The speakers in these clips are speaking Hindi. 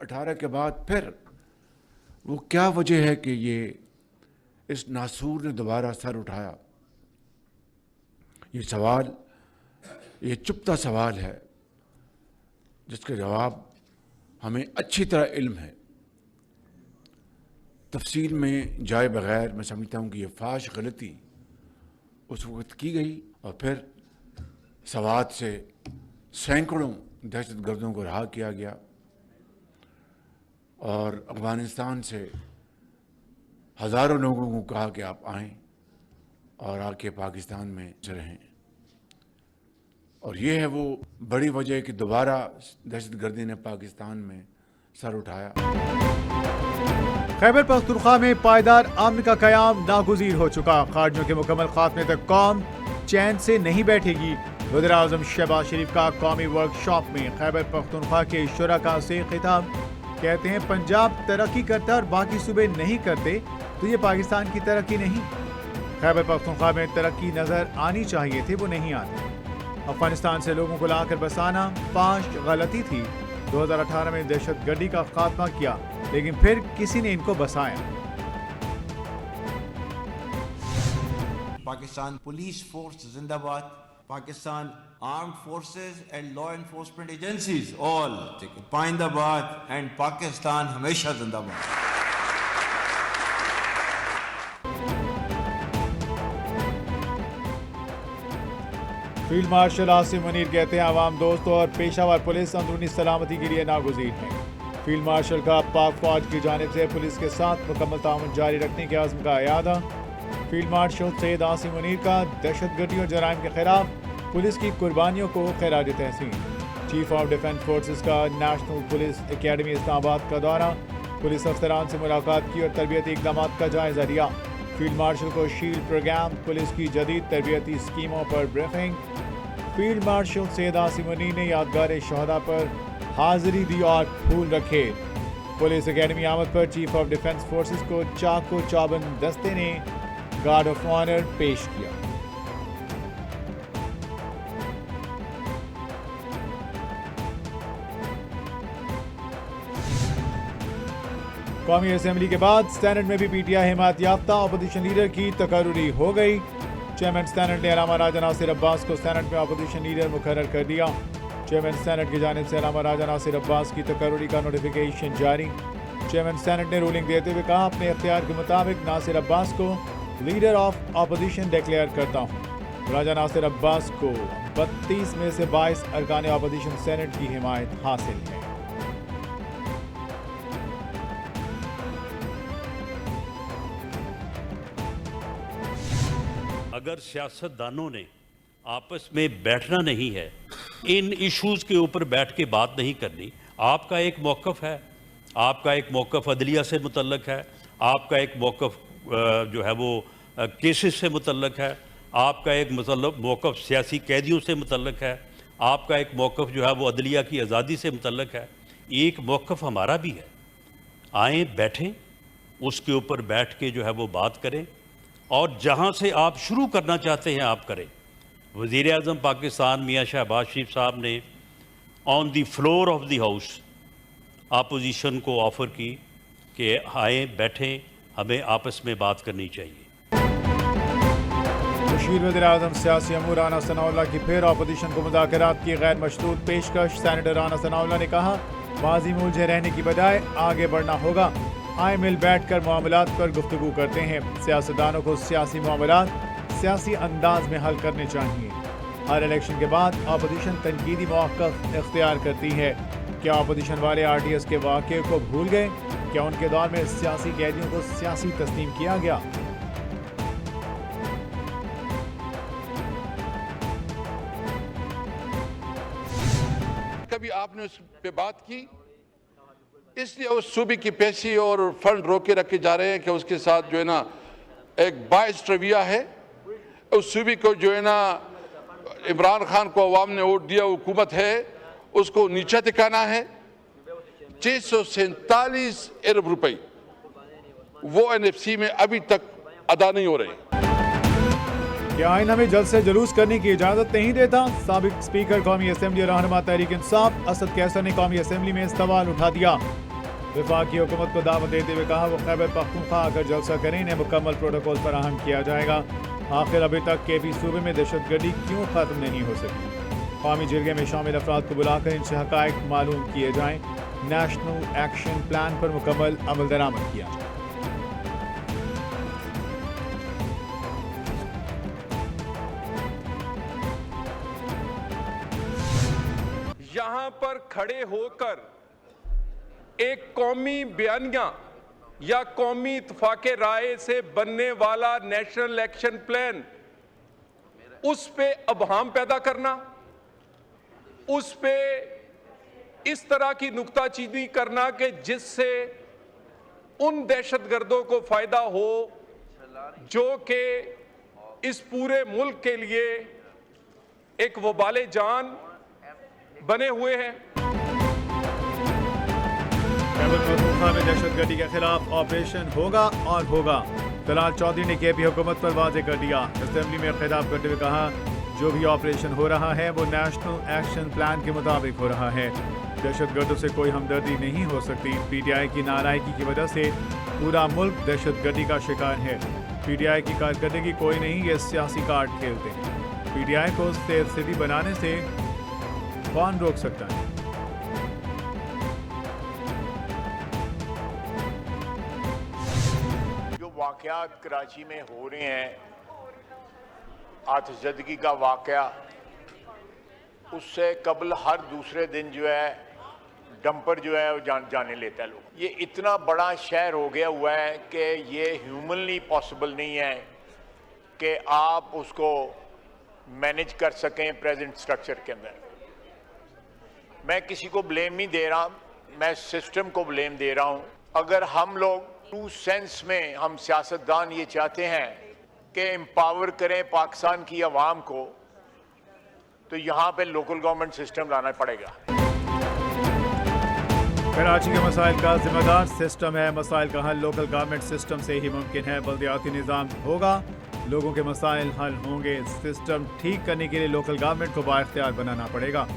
2018 के बाद फिर वो क्या वजह है कि ये इस नासूर ने दोबारा सर उठाया? ये सवाल, ये चुपता सवाल है जिसका जवाब हमें अच्छी तरह इल्म है। तफसील में जाए बगैर मैं समझता हूँ कि ये फाश गलती उस वक्त की गई और फिर सवात से सैकड़ों दहशत गर्दों को रहा किया गया और अफ़गानिस्तान से हज़ारों लोगों को कहा कि आप आएं और आके पाकिस्तान में रहें। और ये है वो बड़ी वजह कि दोबारा दहशतगर्दी ने पाकिस्तान में सर उठाया। खैबर पख्तूनख्वा में पायदार अमन का क़याम नागुज़ीर हो चुका। खारजियों के मुकम्मल खात्मे तक कौम चैन से नहीं बैठेगी। वज़ीर-ए-आज़म शहबाज शरीफ का कौमी वर्कशॉप में खैबर पख्तूनख्वा के शुरका से खिताब। कहते हैं पंजाब तरक्की करता और बाकी सूबे नहीं करते तो ये पाकिस्तान की तरक्की नहीं। खैबर पख्तूनख्वा में तरक्की नजर आनी चाहिए थी, वो नहीं आती। अफगानिस्तान से लोगों को लाकर बसाना फाश गलती थी। 2018 में दहशतगर्दी का खात्मा किया लेकिन फिर किसी ने इनको बसाया। पाकिस्तान पुलिस फोर्स जिंदाबाद, Pakistan armed forces and law enforcement agencies all पाइंदाबाद एंड पाकिस्तान हमेशा जिंदाबाद। फील्ड मार्शल आसिम मुनीर कहते हैं आवाम दोस्त और पेशावर पुलिस अंदरूनी सलामती के लिए नागुज़ीर है। फील्ड मार्शल का पाक फौज की जानिब से पुलिस के साथ मुकम्मल ताउन जारी रखने के आज़म का इयादा। फील्ड मार्शल सैयद आसिम मुनीर का दहशतगर्दी और जराइम के खिलाफ पुलिस की कुर्बानियों को खिराज तहसीन। चीफ ऑफ डिफेंस फोर्सेस का नेशनल पुलिस एकेडमी इस्लामाबाद का दौरा, पुलिस अफसरान से मुलाकात की और तरबियती इक़दाम का जायजा लिया। फील्ड मार्शल को शील्ड प्रोग्राम, पुलिस की जदीद तरबियती स्कीमों पर briefing. Field marshal Syed Asim Munir ने यादगार शहदा पर हाजिरी दी और फूल रखे। पुलिस एकेडमी आमद पर चीफ ऑफ डिफेंस फोर्सेस को चाको चौबंद दस्ते ने गार्ड ऑफ ऑनर पेश किया। कौमी असेंबली के बाद सेनेट में भी पीटीआई हिमायत याफ्ता अपोजिशन लीडर की तकर्रुरी हो गई। चेयरमैन सेनेट ने अलामा राजा नासिर अब्बास को सेनेट में अपोजिशन लीडर मुकर्रर कर दिया। चेयरमैन सेनेट की जानिब से अलामा राजा नासिर अब्बास की तकर्रुरी का नोटिफिकेशन जारी। चेयरमैन सेनेट ने रूलिंग देते हुए कहा, अपने इख्तियार के मुताबिक नासिर अब्बास को लीडर ऑफ अपोजिशन डिक्लेयर करता हूँ। राजा नासिर अब्बास को 32 में से 22 अरकान अपोजिशन सेनेट की हिमायत हासिल है। अगर सियासतदानों ने आपस में बैठना नहीं है, इन इश्यूज़ के ऊपर बैठ के बात नहीं करनी, आपका एक मौक़िफ़ है, आपका एक मौक़िफ़ अदलिया से मुतल्लक है, आपका एक मौक़िफ़ जो है वो केसेस से मुतल्लक है, आपका एक मौक़िफ़ सियासी कैदियों से मुतल्लक है, आपका एक मौक़िफ़ जो है वो अदलिया की आज़ादी से मुतल्लक है। एक मौक़िफ़ हमारा भी है। आएँ, बैठें, उसके ऊपर बैठ के जो है वो बात करें और जहाँ से आप शुरू करना चाहते हैं आप करें। वज़ीर-ए-आज़म पाकिस्तान मियाँ शहबाज शरीफ साहब ने on the floor of the house opposition को ऑफ़र की कि आए, बैठें, हमें आपस में बात करनी चाहिए। मुशीर वज़ीर-ए-आज़म सियासी अमूर राना सनाउल्लाह की फिर अपोजिशन को मुज़ाकरात की गैर मशरूत पेशकश। सेनेटर राना सनाउल्लाह ने कहा, माजी में उलझे रहने की बजाय आगे बढ़ना होगा। आए मिल बैठ कर मामलात पर गुफ्तगू करते हैं। सियासतदानों को सियासी मामलात सियासी अंदाज में हल करने चाहिए। हर इलेक्शन के बाद अपोजिशन तनकीदी मौक़िफ़ इख्तियार करती है। क्या अपोजिशन वाले RTS के वाक़े को भूल गए? क्या उनके दौर में सियासी कैदियों को सियासी तस्लीम किया गया? कभी आपने उस पे बात की, इसलिए उस सूबे की पैसे और फंड रोके रखे जा रहे हैं कि उसके साथ जो है ना एक बाइस रवैया है। उस सूबे को जो है ना इमरान खान को अवाम ने वोट दिया, हुकूमत है, उसको नीचा दिखाना है। 647 अरब रुपए वो NFC में अभी तक अदा नहीं हो रहे। क्या आइन हमें जल्द से जुलूस करने की इजाजत नहीं देता? साबिक स्पीकर कौमी असेंबली रहनुमा तहरीक इंसाफ असद कैसर ने कौमी असेंबली में सवाल उठा दिया। वफाकी हुकूमत को दावत देते हुए कहा वो खैबर पख्तूनख्वा आकर जलसा करें, इन्हें मुकम्मल प्रोटोकॉल फराहम किया जाएगा। आखिर अभी तक केपी सूबे में दहशतगर्दी क्यों खत्म नहीं हो सकी? कौमी जिरगे में शामिल अफराद को बुलाकर इनसे हक़ाइक़ मालूम किए जाएँ, नेशनल एक्शन प्लान पर मुकम्मल अमल दरामद किया जाए। यहां पर खड़े होकर एक कौमी बयानिया या कौमी इत्तफाक़े राय से बनने वाला नेशनल एक्शन प्लान, उस पे अबहम पैदा करना, उस पे इस तरह की नुक्ताचीनी करना कि जिससे उन दहशतगर्दों को फायदा हो जो कि इस पूरे मुल्क के लिए एक वबाले जान बने हुए हैं। खैबर पख्तूनख्वा में दहशतगर्दी के खिलाफ ऑपरेशन होगा और होगा। तलाल चौधरी ने केपी हुकूमत पर वाज़ेह कर दिया। असेंबली में खिताब करते हुए कहा जो भी ऑपरेशन हो रहा है वो नेशनल एक्शन प्लान के मुताबिक हो रहा है। दहशतगर्दों से कोई हमदर्दी नहीं हो सकती। पीटीआई की नालायकी की वजह से पूरा मुल्क दहशतगर्दी का शिकार है। पीटीआई की कारकर्दगी कोई नहीं, ये सियासी कार्ड खेलते हैं। पीटीआई को स्टेट सिटी बनाने से कौन रोक सकता है? जो वाक़यात कराची में हो रहे हैं, आतिशज़दगी का वाक़या, उससे कबल हर दूसरे दिन जो है डंपर जो है वो जाने लेता है लोग। ये इतना बड़ा शहर हो गया हुआ है कि ये ह्यूमनली पॉसिबल नहीं है कि आप उसको मैनेज कर सकें प्रेजेंट स्ट्रक्चर के अंदर। मैं किसी को ब्लेम नहीं दे रहा, मैं सिस्टम को ब्लेम दे रहा हूँ। अगर हम लोग ट्रू सेंस में हम सियासतदान ये चाहते हैं कि एम्पावर करें पाकिस्तान की आवाम को, तो यहाँ पे लोकल गवर्नमेंट सिस्टम लाना पड़ेगा। कराची के मसाइल का जिम्मेदार सिस्टम है। मसाइल का हल लोकल गवर्नमेंट सिस्टम से ही मुमकिन है। बल्दियाती निज़ाम होगा, लोगों के मसाइल हल होंगे। सिस्टम ठीक करने के लिए लोकल गवर्नमेंट को बाइख्तियार बनाना पड़ेगा।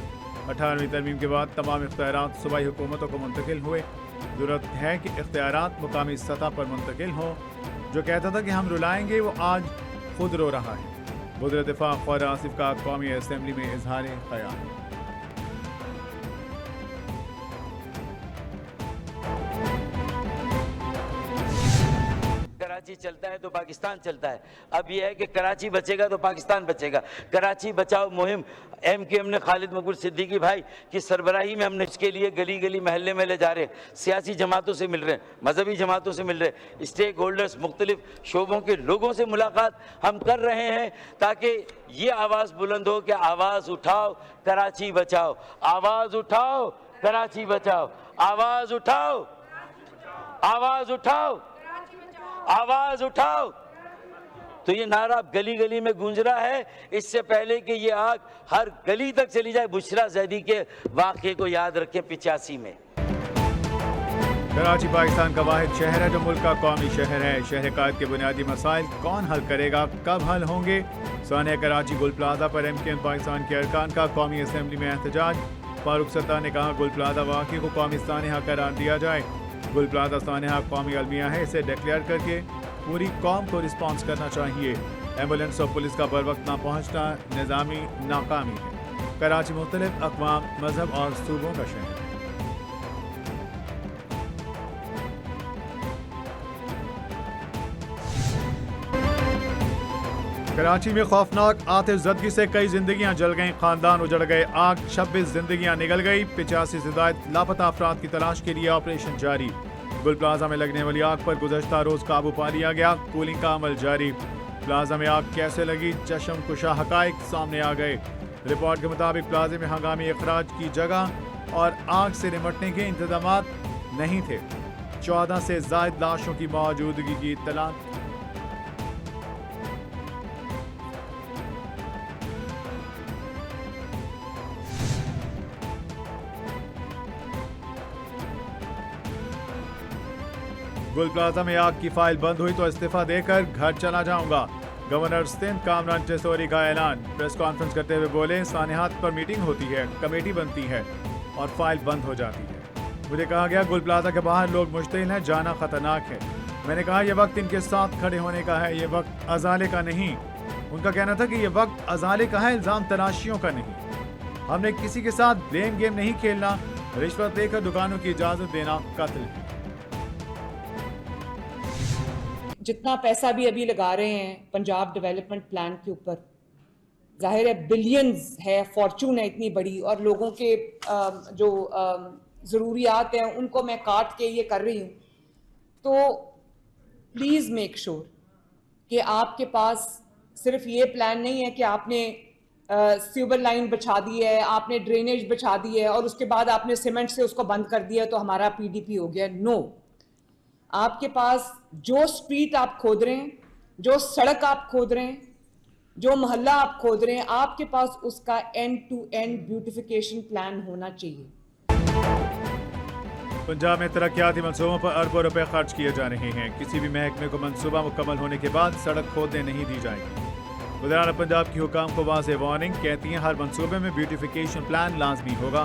18वीं तरमीम के बाद तमाम इख्तियारात सूबाई हुकूमतों को मुंतकिल हुए। ज़रूरत है कि इख्तियारात मुकामी सतह पर मुंतकिल हों। जो कहता था कि हम रुलाएंगे वो आज खुद रो रहा है। वज़ीर दिफा ख्वाजा आसिफ का कौमी असम्बली में इजहार ख्याल। कराची चलता है तो पाकिस्तान चलता है। अब यह है कि कराची बचेगा तो पाकिस्तान बचेगा। कराची बचाओ मुहिम MKM ने खालिद मकबूल सिद्दीकी भाई की सरबराही में हमने इसके लिए गली गली महल्ले महल्ले जा रहे हैं, सियासी जमातों से मिल रहे हैं, मजहबी जमातों से मिल रहे हैं, स्टेक होल्डर्स मुख्तलिफ शोबों के लोगों से मुलाकात हम कर रहे हैं ताकि ये आवाज़ बुलंद हो कि आवाज़ उठाओ कराची बचाओ, आवाज़ उठाओ कराची बचाओ, आवाज़ उठाओ, आवाज़ उठाओ, आवाज उठाओ। तो ये नारा गली गली में गूंज रहा है। इससे पहले कि ये आग हर गली तक चली जाए, बुशरा जैदी के वाक़े को याद रखें 85 में। कराची पाकिस्तान का वाहिद शहर है जो मुल्क का कौमी शहर है। शहर कायद के बुनियादी मसाइल कौन हल करेगा, कब हल होंगे? सानिया कराची गुल प्लाजा पर MKM पाकिस्तान के अरकान का कौमी असम्बली में एहतजाज। फारूक सत्तार ने कहा गुल प्लाजा वाक़े को कौमी सानिया करार दिया जाए। गुल प्लाजा सानिया कौमी अलमिया है, इसे डिक्लेयर करके पूरी कौम को रिस्पॉन्स करना चाहिए। एम्बुलेंस और पुलिस का बर वक्त ना पहुँचना निज़ामी नाकामी है। कराची मुख्तलिफ अक़वाम, मजहब और सूबों का शहर है। कराची में खौफनाक आतिशज़दगी से कई जिंदगियां जल गईं, खानदान उजड़ गए। आग 26 जिंदगियां निगल गई। 85 से ज़ायद लापता अफराद की तलाश के लिए ऑपरेशन जारी। गुल प्लाजा में लगने वाली आग पर गुज़श्ता रोज काबू पा लिया गया। कूलिंग का अमल जारी। प्लाजा में आग कैसे लगी, चशम कुशा हक़ाइक़ सामने आ गए। रिपोर्ट के मुताबिक प्लाजे में हंगामी अखराज की जगह और आग से निपटने के इंतजाम नहीं थे। 14 से ज़ायद लाशों की मौजूदगी की इत्तला। गुल प्लाजा में आग की फाइल बंद हुई तो इस्तीफा देकर घर चला जाऊंगा। गवर्नर सिंध कामरान जसौरी का ऐलान। प्रेस कॉन्फ्रेंस करते हुए बोले सानियात पर मीटिंग होती है, कमेटी बनती है और फाइल बंद हो जाती है। मुझे कहा गया गुल प्लाजा के बाहर लोग मुश्तिल हैं, जाना खतरनाक है। मैंने कहा यह वक्त इनके साथ खड़े होने का है, ये वक्त अजाले का नहीं। उनका कहना था कि यह वक्त अजाले का है, इल्जाम तराशियों का नहीं। हमने किसी के साथ ब्लेम गेम नहीं खेलना, रिश्वत लेकर दुकानों की इजाजत देना कत्ल है। जितना पैसा भी अभी लगा रहे हैं पंजाब डेवलपमेंट प्लान के ऊपर, जाहिर है बिलियंस है, फॉर्चून है इतनी बड़ी, और लोगों के जो ज़रूरियात हैं उनको मैं काट के ये कर रही हूँ। तो प्लीज़ मेक श्योर कि आपके पास सिर्फ ये प्लान नहीं है कि आपने सीवर लाइन बिछा दी है, आपने ड्रेनेज बिछा दी है और उसके बाद आपने सीमेंट से उसको बंद कर दिया तो हमारा पीडीपी हो गया। नो, आपके पास जो स्ट्रीट आप खोद रहे हैं, जो सड़क आप खोद रहे हैं, जो मोहल्ला आप खोद रहे हैं, आपके पास उसका end to end beautification plan होना चाहिए। पंजाब में तरक्याती मंसूबों पर अरबों रुपए खर्च किए जा रहे हैं। किसी भी महकमे को मंसूबा मुकम्मल होने के बाद सड़क खोदने नहीं दी जाएगी। वज़ीर-ए-आला पंजाब की हुकाम को वाज़ेह वार्निंग, कहती हैं हर मंसूबे में ब्यूटिफिकेशन प्लान लाजमी होगा।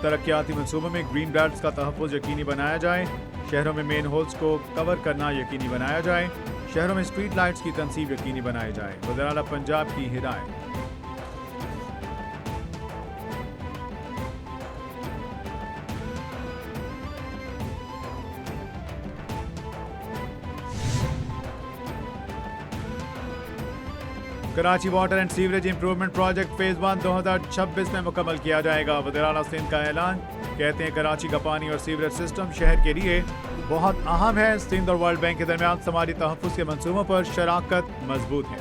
तरक्याती मंसूबों में ग्रीन बेल्ट्स का तहफ़्फ़ुज़ यकीनी बनाया जाए, शहरों में मेन होल्स को कवर करना यकीनी बनाया जाए, शहरों में स्ट्रीट लाइट्स की तनसीब यकीनी बनाई जाए। वज़ीर-ए-आला पंजाब की हिदायत। Karachi water and sewerage improvement project phase 1 2026 में मुकम्मल किया जाएगा। वज़ीर-ए-आला सिंध का ऐलान, कहते हैं कराची का पानी और सीवरेज सिस्टम शहर के लिए बहुत अहम है। सिंध और वर्ल्ड बैंक के दरमियान समाजी तहफ़्फ़ुज़ के मंसूबों पर शराकत मजबूत है।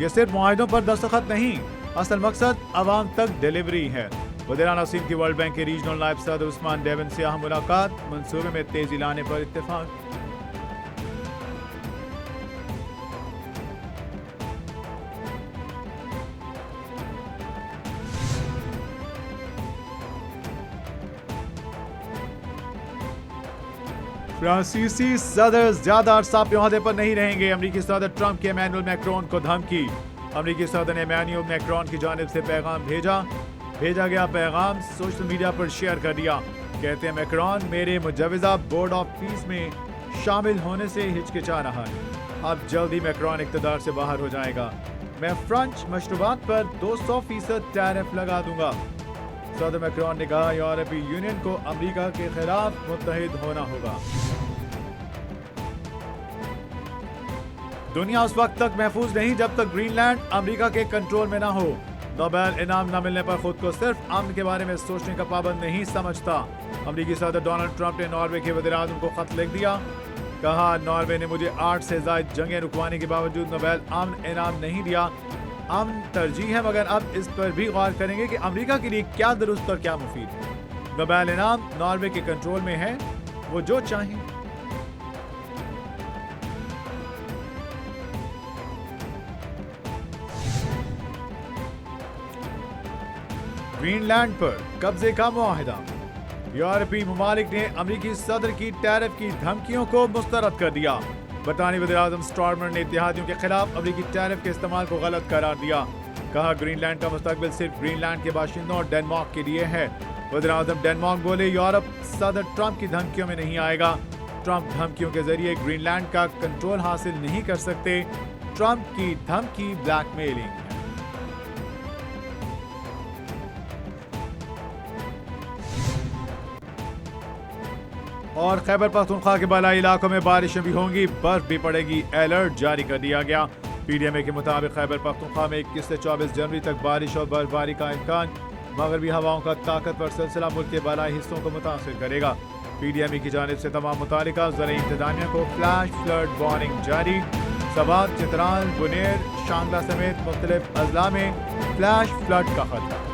यह सिर्फ मुआहिदों पर दस्तखत नहीं, असल मकसद आवाम तक डिलीवरी है। वज़ीर-ए-आला सिंध की वर्ल्ड बैंक के रीजनल नायब सदर उस्मान डेवन से अहम मुलाकात, मंसूबे में तेजी लाने पर इत्तेफाक। फ्रांसीसी सदर ज्यादा अरसा अपने ओहदे पर नहीं रहेंगे। अमरीकी सदर ट्रंप के इमैनुअल मैक्रोन को धमकी। अमरीकी सदर ने इमैनुअल मैक्रोन की जानिब से पैगाम भेजा गया पैगाम सोशल मीडिया पर शेयर कर दिया। कहते हैं मैक्रोन मेरे मुजवजा बोर्ड ऑफ पीस में शामिल होने से हिचकिचा रहा है। अब जल्द ही मैक्रोन इक़्तिदार से बाहर हो जाएगा। मैं फ्रेंच मशरूबात पर 200% टैरिफ लगा दूंगा। सदर मैक्रोन ने कहा यूरोपीय यूनियन को अमेरिका के खिलाफ मुत्तहिद होना होगा। दुनिया उस वक्त तक महफूज नहीं जब तक ग्रीनलैंड अमेरिका के कंट्रोल में ना हो। नोबेल इनाम न मिलने पर खुद को सिर्फ अमन के बारे में सोचने का पाबंद नहीं समझता। अमेरिकी सदर डोनाल्ड ट्रंप ने नॉर्वे के वज़ीर-ए-आज़म को खत लिख दिया। कहा नॉर्वे ने मुझे 8 से ज़ायद जंगें रुकवाने के बावजूद नोबेल अमन इनाम नहीं दिया। अमन तरजीह है, मगर अब इस पर भी गौर करेंगे कि अमेरिका के लिए क्या दुरुस्त और क्या मुफीद है। नोबेल इनाम नॉर्वे के कंट्रोल में है, वो जो चाहें। ग्रीनलैंड पर कब्जे का मुआहिदा। यूरोपीय ममालिक ने अमेरिकी सदर की टैरिफ की धमकियों को मुस्तरद कर दिया। बरतानी वज़ीर-ए-आज़म स्टारमर ने इत्तेहादियों के खिलाफ अमेरिकी टैरिफ के इस्तेमाल को गलत करार दिया। कहा ग्रीनलैंड का मुस्तकबिल सिर्फ ग्रीनलैंड के बाशिंदों और डेनमार्क के लिए है। वज़ीर-ए-आज़म डेनमार्क बोले यूरोप सदर ट्रंप की धमकियों में नहीं आएगा। ट्रंप धमकियों के जरिए ग्रीनलैंड का कंट्रोल हासिल नहीं कर सकते। ट्रंप की धमकी ब्लैकमेलिंग है। और खैबर पख्तूनख्वा के बालाई इलाकों में बारिशें भी होंगी, बर्फ भी पड़ेगी, अलर्ट जारी कर दिया गया। पीडीएमए के मुताबिक खैबर पख्तूनख्वा में 21 से 24 जनवरी तक बारिश और बर्फबारी का इम्कान। मगरबी हवाओं का ताकतवर सिलसिला मुल्क के बालाई हिस्सों को मुतासिर करेगा। पीडीएमए की जानिब से तमाम मुतालिका ज़राई इंतजामिया को फ्लैश फ्लड वार्निंग जारी। सवात, चित्राल, बुनेर, शांगला समेत मुख्तलिफ अजला में फ्लैश फ्लड का खतरा।